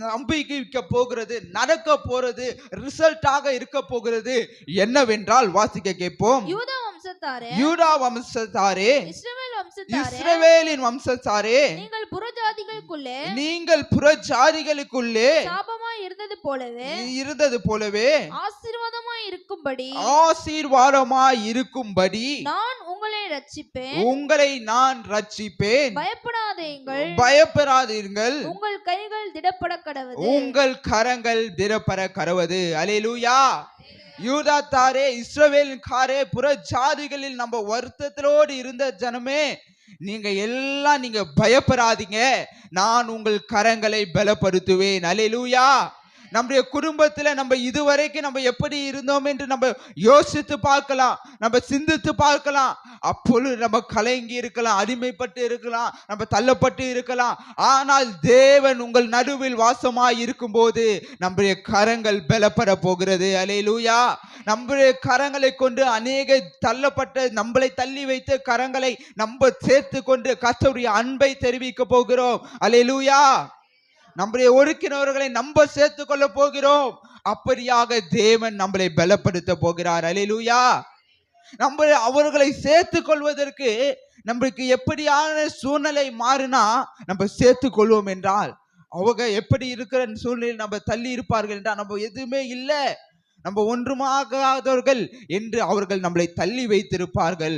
சம்பவிக்க போகிறது, நடக்க போறது, ரிசல்ட்டாக இருக்க போகிறது என்னவென்றால் வாசிக்க கேட்போம். யூதா வம்சத்தாரே, இஸ்ரவேலின் வம்சத்தாரே, நீங்கள் புறஜாதிகளுக்குள்ளே சாபமாய் இருந்தது போலவே ஆசீர்வாதமாய் இருக்கும்படி நான் உங்களை ரட்சிப்பேன், உங்களை நான் ரட்சிப்பேன். பயப்படாதீர்கள், உங்கள் கைகள் திடப்பட கடவது, உங்கள் கரங்கள் திடப்பட கடவது. அல்லேலூயா. யூதாத்தாரே, இஸ்ரவேலின் காரே, புற ஜாதிகளில் நம்ம வருத்தத்தோடு இருந்த ஜனமே, நீங்க எல்லாம் நீங்க பயப்படாதீங்க, நான் உங்கள் கரங்களை பலப்படுத்துவேன். அல்லேலூயா. நம்முடைய குடும்பத்துல நம்ம இதுவரைக்கும் நம்ம எப்படி இருந்தோம் என்று நம்ம யோசித்து பார்க்கலாம், நம்ம சிந்தித்து பார்க்கலாம். அப்பொழுது நம்ம கலங்கி இருக்கலாம், அடிமைப்பட்டு இருக்கலாம், நம்ம தள்ளப்பட்டு இருக்கலாம். ஆனால் தேவன் உங்கள் நடுவில் வாசமாய் இருக்கும் போது நம்முடைய கரங்கள் பலப்பட போகிறது. அல்லேலூயா. நம்முடைய கரங்களை கொண்டு அநேக தள்ளப்பட்ட, நம்மளை தள்ளி வைத்த கரங்களை நம்ம சேர்த்து கொண்டு கர்த்தருடைய அன்பை தெரிவிக்க போகிறோம். அல்லேலூயா. நம்முடைய ஒடுக்கினவர்களை நம்ம சேர்த்து கொள்ள போகிறோம். அப்படியாக தேவன் நம்மளை பலப்படுத்த போகிறார். அல்லேலூயா. நம்ம அவர்களை சேர்த்து கொள்வதற்கு நம்மளுக்கு எப்படியான சூழ்நிலை மாறினா நம்ம சேர்த்து கொள்வோம் என்றால், அவங்க எப்படி இருக்கிற சூழ்நிலையில் நம்ம தள்ளி இருப்பார்கள் என்றால், நம்ம எதுவுமே இல்லை, நம்ம ஒன்றுமாகாதவர்கள் என்று அவர்கள் நம்மளை தள்ளி வைத்திருப்பார்கள்.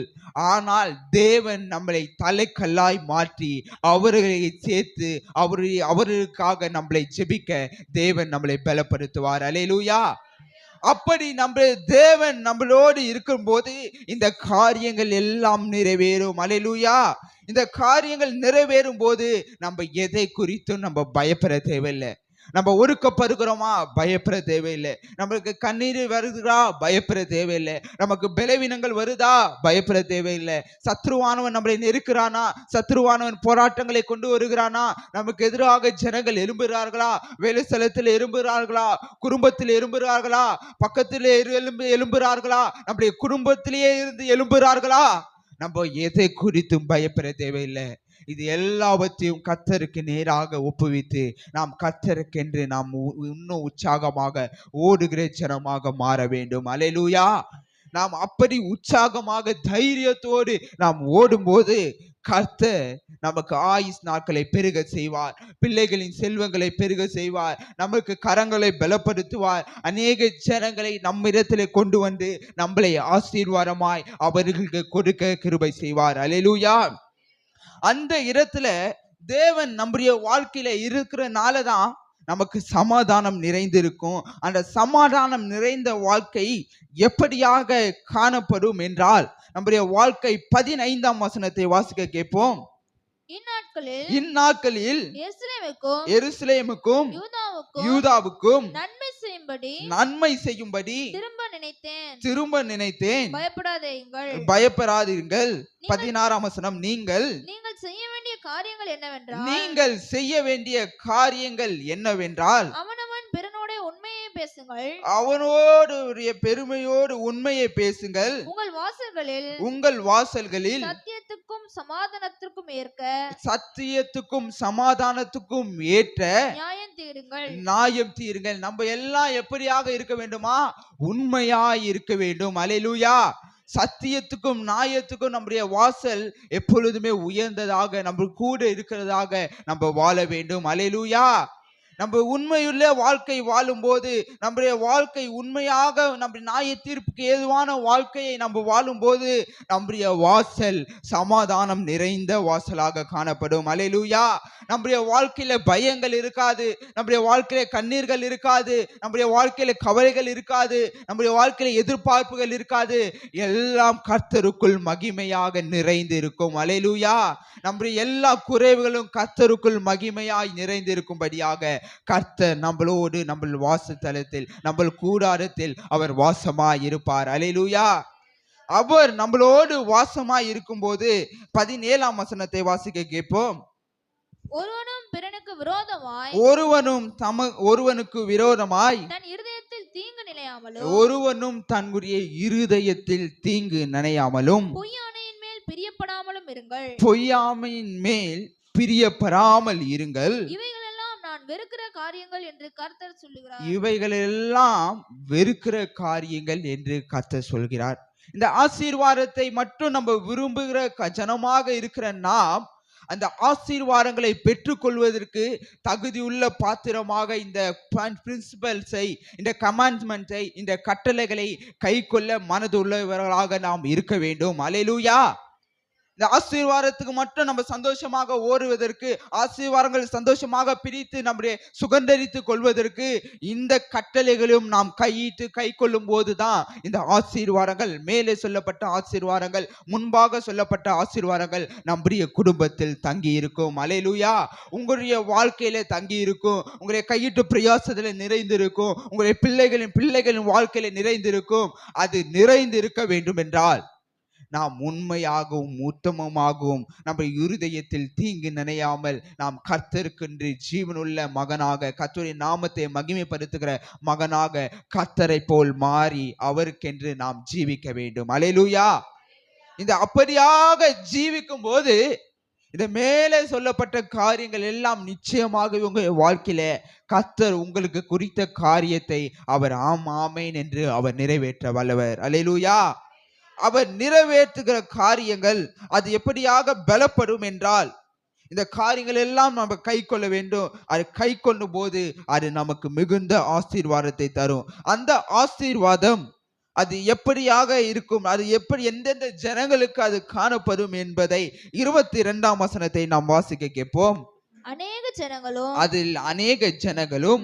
ஆனால் தேவன் நம்மளை தலைக்கல்லாய் மாற்றி அவர்களை சேர்த்து அவர்களுக்காக நம்மளை ஜெபிக்க தேவன் நம்மளை பலப்படுத்துவார். அல்லேலூயா. அப்படி நம்ம தேவன் நம்மளோடு இருக்கும்போது இந்த காரியங்கள் எல்லாம் நிறைவேறும். அல்லேலூயா. இந்த காரியங்கள் நிறைவேறும் போது நம்ம எதை குறித்தும் நம்ம பயப்பட தேவையில்லை. நம்ம ஒடுக்கப்படுகிறோமா, பயப்பட தேவையில்லை. நம்மளுக்கு கண்ணீர் வருகிறா, பயப்பட தேவையில்லை. நமக்கு பலவீனங்கள் வருதா, பயப்பட தேவையில்லை. சத்ருவானவன் நம்மளை நெருக்கிறானா, சத்ருவானவன் போராட்டங்களை கொண்டு வருகிறானா, நமக்கு எதிராக ஜனங்கள் எழும்புகிறார்களா, வேலை ஸ்தலத்தில் எழும்புகிறார்களா, குடும்பத்தில் எழும்புகிறார்களா, பக்கத்தில் எழும்புகிறார்களா, நம்முடைய குடும்பத்திலேயே இருந்து எழும்புகிறார்களா, நம்ம எதை குறித்தும் பயப்பட தேவையில்லை. இது எல்லாவற்றையும் கர்த்தருக்கு நேராக ஒப்புவித்து நாம் கர்த்தருக்கென்று நாம் இன்னும் உற்சாகமாக ஓடுகிற ஜனமாக மாற வேண்டும். அல்லேலூயா. நாம் அப்படி உற்சாகமாக தைரியத்தோடு நாம் ஓடும்போது கர்த்தர் நமக்கு ஆயுஸ் நாட்களை பெருக செய்வார், பிள்ளைகளின் செல்வங்களை பெருக செய்வார், நமக்கு கரங்களை பலப்படுத்துவார், அநேக ஜனங்களை நம்மிடத்திலே கொண்டு வந்து நம்மளை ஆசீர்வாதமாய் அவர்களுக்கு கொடுக்க கிருபை செய்வார். அல்லேலூயா. அந்த இடத்துல தேவன் நம்முடைய வாழ்க்கையில இருக்கிறனால தான் நமக்கு சமாதானம் நிறைந்திருக்கும். அந்த சமாதானம் நிறைந்த வாழ்க்கை எப்படியாக காணப்படும் என்றால், நம்முடைய வாழ்க்கை 15ஆம் வசனத்தை வாசிக்க கேட்போம். இந்நாட்களில் எருசலேமுக்கும் யூதாவுக்கும் நன்மை செய்யும்படி திரும்ப நினைத்தேன். பயப்படாதீர்கள். 16ஆம் வசனம், நீங்கள் செய்ய வேண்டிய காரியங்கள் என்னவென்றால் அவனவன் பிறனோட உண்மையை பேசுங்கள், அவனோடு பெருமையோடு உண்மையை பேசுங்கள், உங்கள் வாசல்களில் சத்தியத்துக்கும் சமாதானத்துக்கும் ஏற்ற நியாயம் தீருங்கள். நம்ம எல்லாம் எப்படியாக இருக்க வேண்டுமா, உண்மையாய் இருக்க வேண்டும். அல்லேலூயா. சத்தியத்துக்கும் நியாயத்துக்கும் நம்முடைய வாசல் எப்பொழுதுமே உயர்ந்ததாக நம்ம கூட இருக்கிறதாக நம்ம வாழ வேண்டும். அல்லேலூயா. நம்ம உண்மையுள்ள வாழ்க்கை வாழும் போது, நம்முடைய வாழ்க்கை உண்மையாக நம்ம நியாய தீர்ப்புக்கு ஏதுவான வாழ்க்கையை நம்ம வாழும் போது நம்முடைய வாசல் சமாதானம் நிறைந்த வாசலாக காணப்படும். அல்லேலூயா. நம்முடைய வாழ்க்கையில பயங்கள் இருக்காது, நம்முடைய வாழ்க்கையில கண்ணீர்கள் இருக்காது, நம்முடைய வாழ்க்கையில கவலைகள் இருக்காது, நம்முடைய வாழ்க்கையில எதிர்பார்ப்புகள் இருக்காது. எல்லாம் கர்த்தருக்குள் மகிமையாக நிறைந்து இருக்கும். அல்லேலூயா. நம்முடைய எல்லா குறைவுகளும் கர்த்தருக்குள் மகிமையாய் நிறைந்திருக்கும்படியாக கர்த்தர் நம்மளோடு நம்ம வாசஸ்தலத்தில் நம்ம கூடாரத்தில் அவர் வாசமாய் இருப்பார். அல்லேலூயா. அவர் நம்மளோடு வாசமாய் இருக்கும்போது 17ஆம் வசனத்தை வாசிக்க கேட்போம். ஒருவனுக்கு விரோதமாய் தன் இருதயத்தில் தீங்கு நினையாமலும், ஒருவனும் தன்னுடைய இருதயத்தில் தீங்கு நினையாமலும், பொய்யாமையின் மேல் பிரியப்படாமலும் இருங்கள், பொய்யாமையின் மேல் பிரியப்படாமல் இருங்கள். இவைகளெல்லாம் நான் வெறுக்கிற காரியங்கள் என்று கர்த்தர் சொல்லுகிறார். இவைகளெல்லாம் வெறுக்கிற காரியங்கள் என்று கர்த்தர் சொல்கிறார். இந்த ஆசீர்வாதத்தை மட்டும் நம்ம விரும்புகிற ஜனமாக இருக்கிற நாம் அந்த ஆசீர்வாதங்களை பெற்றுக்கொள்வதற்கு தகுதியுள்ள பாத்திரமாக இந்த பிரின்சிபல்ஸை, இந்த கமாண்ட்மெண்ட்ஸை, இந்த கட்டளைகளை கை கொள்ள மனதுள்ளவர்களாக நாம் இருக்க வேண்டும். அல்லேலூயா. இந்த ஆசீர்வாதத்துக்கு மட்டும் நம்ம சந்தோஷமாக ஓடுவதற்கு, ஆசீர்வாதங்கள் சந்தோஷமாக பிரித்து நம்முடைய சுகந்தரித்து கொள்வதற்கு இந்த கட்டளைகளும் நாம் கையிட்டு கை கொள்ளும் போதுதான் இந்த ஆசீர்வாதங்கள், மேலே சொல்லப்பட்ட ஆசீர்வாதங்கள், முன்பாக சொல்லப்பட்ட ஆசீர்வாதங்கள் நம்முடைய குடும்பத்தில் தங்கி இருக்கும். அல்லேலூயா. உங்களுடைய வாழ்க்கையில தங்கி இருக்கும், உங்களுடைய கையிட்டு பிரயாசத்துல நிறைந்திருக்கும், உங்களுடைய பிள்ளைகளின் வாழ்க்கையில நிறைந்திருக்கும். அது நிறைந்து இருக்க வேண்டும் என்றால் நாம் உண்மையாகவும் உத்தமமாகவும் நம்ம இருதயத்தில் தீங்கு நினையாமல் நாம் கர்த்தருக்கென்று ஜீவனுள்ள மகனாக, கர்த்தருடைய நாமத்தை மகிமைப்படுத்துகிற மகனாக கர்த்தரை போல் மாறி அவருக்கென்று நாம் ஜீவிக்க வேண்டும். அல்லேலூயா. இந்த அப்படியாக ஜீவிக்கும் போது இந்த மேலே சொல்லப்பட்ட காரியங்கள் எல்லாம் நிச்சயமாக உங்க வாழ்க்கையில கர்த்தர் உங்களுக்கு குறித்த காரியத்தை அவர் ஆமேன் என்று அவர் நிறைவேற்ற வல்லவர். அல்லேலூயா. அவர் நிறைவேற்றுகிற காரியங்கள் அது எப்படியாக பலப்படும் என்றால், இந்த காரியங்கள் எல்லாம் நம்ம கை கொள்ள வேண்டும். அது கை கொள்ளும் போது அது நமக்கு மிகுந்த ஆசீர்வாதத்தை தரும். அந்த ஆசீர்வாதம் அது எப்படியாக இருக்கும், அது எப்படி எந்தெந்த ஜனங்களுக்கு அது காணப்படும் என்பதை 22ஆம் வசனத்தை நாம் வாசிக்க கேட்போம். அநேக ஜனங்களும், அதில் அநேக ஜனங்களும்,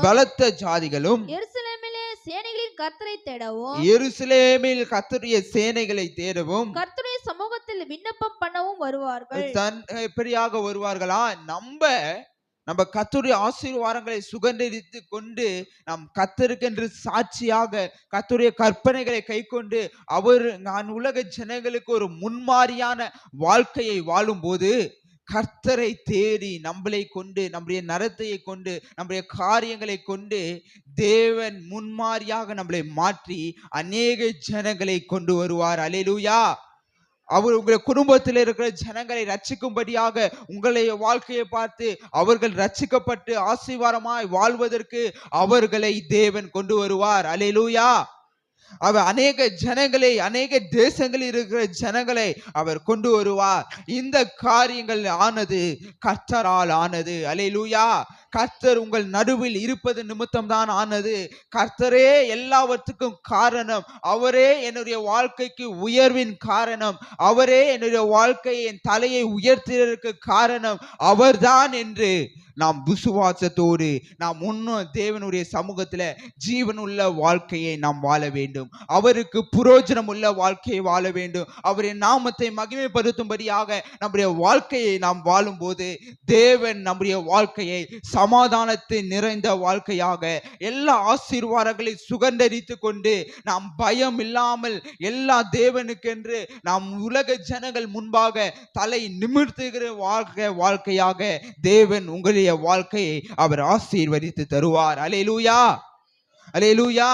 பலத்த ஜாதிகளும் எருசலேமிலே சேனைகளின் கர்த்தரை தேடவும், எருசலேமில் கர்த்தருடைய சேனைகளை தேடவும், கர்த்தருடைய சமூகத்தில் விண்ணப்பம் பண்ணவும் வருவார்கள். எப்படியாக வருவார்களா? நம்ம நம்ம கர்த்தருடைய ஆசீர்வாதங்களை சுகந்தரித்து கொண்டு நாம் கர்த்தருக்கென்று சாட்சியாக கர்த்தருடைய கற்பனைகளை கைக்கொண்டு நான் உலக ஜனங்களுக்கு ஒரு முன்மாதிரியான வாழ்க்கையை வாழும்போது கர்த்தரை தேடி நம்மளை கொண்டு நம்முடைய நடத்தையை கொண்டு நம்முடைய காரியங்களை கொண்டு தேவன் முன்மாதிரியாக நம்மளை மாற்றி அநேக ஜனங்களை கொண்டு வருவார். அல்லேலூயா. அவர் உங்களுடைய குடும்பத்தில் இருக்கிற ஜனங்களை ரட்சிக்கும்படியாக உங்களுடைய வாழ்க்கையை பார்த்து அவர்கள் ரட்சிக்கப்பட்டு ஆசீர்வாதமாய் வாழ்வதற்கு அவர்களை தேவன் கொண்டு வருவார். அல்லேலூயா. அவர் அநேக ஜனங்களை அநேக தேசங்களில் இருக்கிற ஜனங்களை அவர் கொண்டு வருவார். இந்த காரியங்கள் ஆனது கர்த்தரால் ஆனது. அல்லேலூயா. கர்த்தர் உங்கள் நடுவில் இருப்பது நிமித்தம் தான் ஆனது. கர்த்தரே எல்லாவற்றுக்கும் காரணம். அவரே என்னுடைய வாழ்க்கைக்கு உயர்வின் காரணம். அவரே என்னுடைய வாழ்க்கையின் தலையை உயர்த்துவதற்கு காரணம் அவர்தான் என்று நாம் விசுவாசத்தோடு நாம் முன்னும் தேவனுடைய சமூகத்துல ஜீவனுள்ள வாழ்க்கையை நாம் வாழ வேண்டும். அவருக்கு புரோஜனம் உள்ள வாழ்க்கையை வாழ வேண்டும். அவருடைய நாமத்தை மகிமைப்படுத்தும்படியாக நம்முடைய வாழ்க்கையை நாம் வாழும் போது தேவன் நம்முடைய வாழ்க்கையை சமாதானத்தை நிறைந்த வாழ்க்கையாக எல்லா ஆசீர்வாதங்களையும் சுகந்தரித்து கொண்டு நாம் பயம் இல்லாமல் எல்லா தேவனுக்கென்று நாம் உலக ஜனங்கள் முன்பாக தலை நிமிர்த்துகிற வாழ்க்கையாக தேவன் உங்களுடைய வாழ்க்கையை அவர் ஆசீர்வதித்து தருவார். அல்லேலூயா. அல்லேலூயா.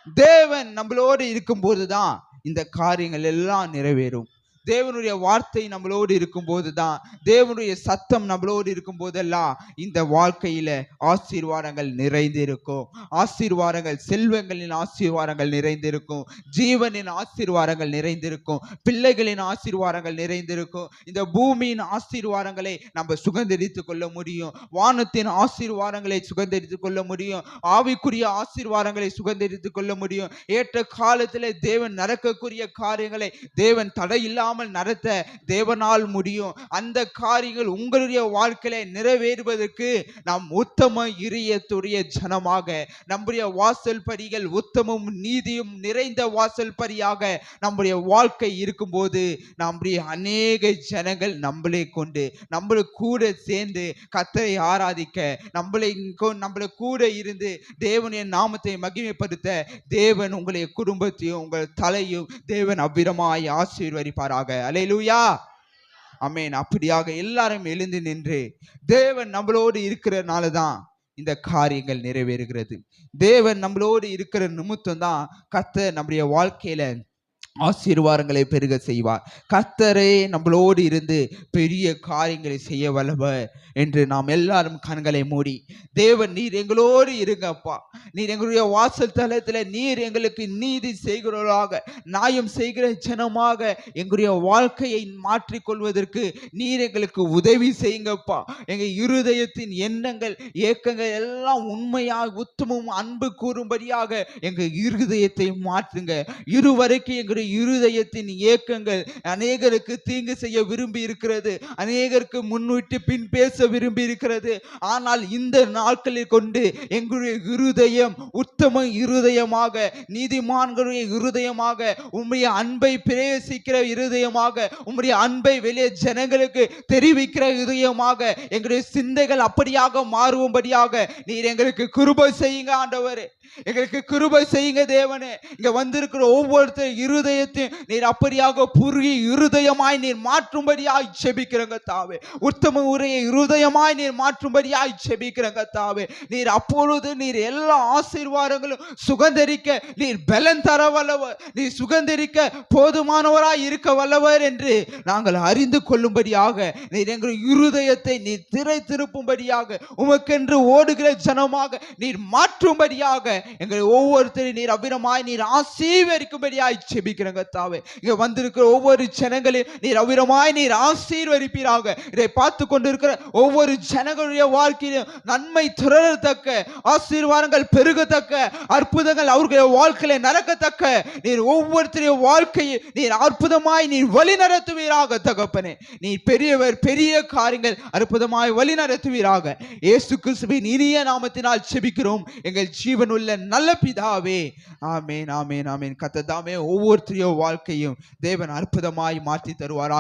தேவன் நம்மளோடு இருக்கும் போதுதான் இந்த காரியங்கள் எல்லாம் நிறைவேறும். தேவனுடைய வார்த்தை நம்மளோடு இருக்கும் போதுதான், தேவனுடைய சத்தம் நம்மளோடு இருக்கும் போதெல்லாம் இந்த வாழ்க்கையில ஆசீர்வாதங்கள் நிறைந்திருக்கும். ஆசீர்வாதங்கள், செல்வங்களின் ஆசீர்வாதங்கள் நிறைந்திருக்கும், ஜீவனின் ஆசீர்வாதங்கள் நிறைந்திருக்கும், பிள்ளைகளின் ஆசீர்வாதங்கள் நிறைந்திருக்கும். இந்த பூமியின் ஆசீர்வாதங்களை நம்ம சுகந்தரித்துக் கொள்ள முடியும். வானத்தின் ஆசீர்வாதங்களை சுகந்தரித்துக் கொள்ள முடியும். ஆவிக்குரிய ஆசீர்வாதங்களை சுகந்தரித்துக் கொள்ள முடியும். ஏற்ற காலத்தில் தேவன் நடக்கக்கூடிய காரியங்களை தேவன் தடையில்லாமல் நடத்த தேவனால் முடியும். அந்த காரியங்கள் உங்களுடைய வாழ்க்கையில நிறைவேறுவதற்கு நாம் உத்தம இதயத்துடைய ஜனமாக நம்முடைய வாசல் படிகள் உத்தமும் நீதியும் நிறைந்த வாசல் படியாக நம்முடைய வாழ்க்கை இருக்கும்போது நம்முடைய அநேக ஜனங்கள் நம்மளை கொண்டு நம்மளை கூட சேர்ந்து கர்த்தரை ஆராதிக்க நம்மளை கூட இருந்து தேவனுடைய நாமத்தை மகிமைப்படுத்த தேவன் உங்களுடைய குடும்பத்தையும் உங்கள் தலையும் தேவன் அவ்விதமாய் ஆசீர்வதிப்பாராக. அல்லேலூயா. ஆமென். அப்படியாக எல்லாரும் எழுந்து நின்று தேவன் நம்மளோடு இருக்கிறனால தான் இந்த காரியங்கள் நிறைவேறுகிறது. தேவன் நம்மளோடு இருக்கிற நிமித்தம் தான் கர்த்தர் நம்முடைய வாழ்க்கையில ஆசீர்வாதங்களை பெருக செய்வார். கர்த்தரே நம்மளோடு இருந்து பெரிய காரியங்களை செய்ய வல்லவர் என்று நாம் எல்லாரும் கண்களை மூடி தேவன் நீர் எங்களோடு இருங்கப்பா, நீர் எங்களுடைய வாசல் தலத்தில் நீர் எங்களுக்கு நீதி செய்கிறவர்களாக நியாயம் செய்கிற ஜனமாக எங்களுடைய வாழ்க்கையை மாற்றிக்கொள்வதற்கு நீர் எங்களுக்கு உதவி செய்யுங்கப்பா. எங்கள் இருதயத்தின் எண்ணங்கள் ஏக்கங்கள் எல்லாம் உண்மையாக உத்தமும் அன்பு கூறும்படியாக எங்கள் இருதயத்தை மாற்றுங்க. இருவரைக்கும் எங்களுடைய இருதயத்தின் ஏக்கங்கள் அநேகருக்கு தீங்கு செய்ய விரும்பி இருக்கிறது, அநேகருக்கு முன்விட்டு பின் பேச விரும்பி இருக்கிறது. ஆனால் இந்த நாட்களில் கொண்டு எங்களுடைய இருதயம் உத்தம இருதயமாக, நீதிமான்களுடைய இருதயமாக, உம்முடைய அன்பை பிரேசிக்கிற இருதயமாக, உம்முடைய அன்பை வெளியே ஜனங்களுக்கு தெரிவிக்கிற இருதயமாக எங்களுடைய சிந்தைகள் அப்படியாக மாறும்படியாக நீர் எங்களுக்கு கிருபை செய்யுங்க ஆண்டவரே. எங்களுக்கு கிருபை செய்யுங்க தேவனே. இங்க வந்திருக்கிற ஒவ்வொருத்தர் இருதயத்தையும் நீர் அப்படியாக புருகி இருதயமாய் நீர் மாற்றும்படியாய் செபிக்கிறங்க தாவே. உத்தம உரையை இருதயமாய் நீர் மாற்றும்படியாய் செபிக்கிறங்க தாவே. நீர் அப்பொழுது நீர் எல்லா ஆசீர்வாதங்களும் சுகந்தரிக்க நீர் பலன் தர வல்லவர், நீர் சுகந்தரிக்க போதுமானவராய் இருக்க வல்லவர் என்று நாங்கள் அறிந்து கொள்ளும்படியாக நீர் எங்கள் இருதயத்தை நீர் திரை திருப்பும்படியாக உமக்கென்று ஓடுகிற ஜனமாக நீர் மாற்றும்படியாக எங்களை ஒவ்வொருத்தரையும் நீர் அபிரமாய் நீர் ஆசீர்வதிக்கும்படியாய் செபிக்கிறங்க தாவே. இங்க வந்திருக்கிற ஒவ்வொரு ஜனங்களையும் நீர் அபிரமாய் நீர் ஆசீர்வதிப்பீராக. இதை பார்த்து கொண்டிருக்கிற ஒவ்வொரு ஜனங்களுடைய வாழ்க்கையிலும் நன்மை துறரத்தக்க, ஆசீர்வாதங்கள் பெருகத்தக்க, அற்புதங்கள் அவர்களுடைய வாழ்க்கையில நடக்கத்தக்க நீர் ஒவ்வொருத்தருடைய வாழ்க்கையை நீர் அற்புதமாய் நீர் வழி நடத்துவீராக தகப்பனே. நீர் பெரியவர், பெரிய காரியங்கள் அற்புதமாய் வழி நடத்துவீராக. இயேசு கிறிஸ்துவின் இனிய நாமத்தினால் செபிக்கிறோம் எங்கள் ஜீவனுள்ள நல்ல பிதாவே. ஆமென், ஆமென், ஆமென். கர்த்தர் தாமே ஒவ்வொருத்தருடைய வாழ்க்கையும் தேவன் அற்புதமாய் மாற்றி தருவாராக.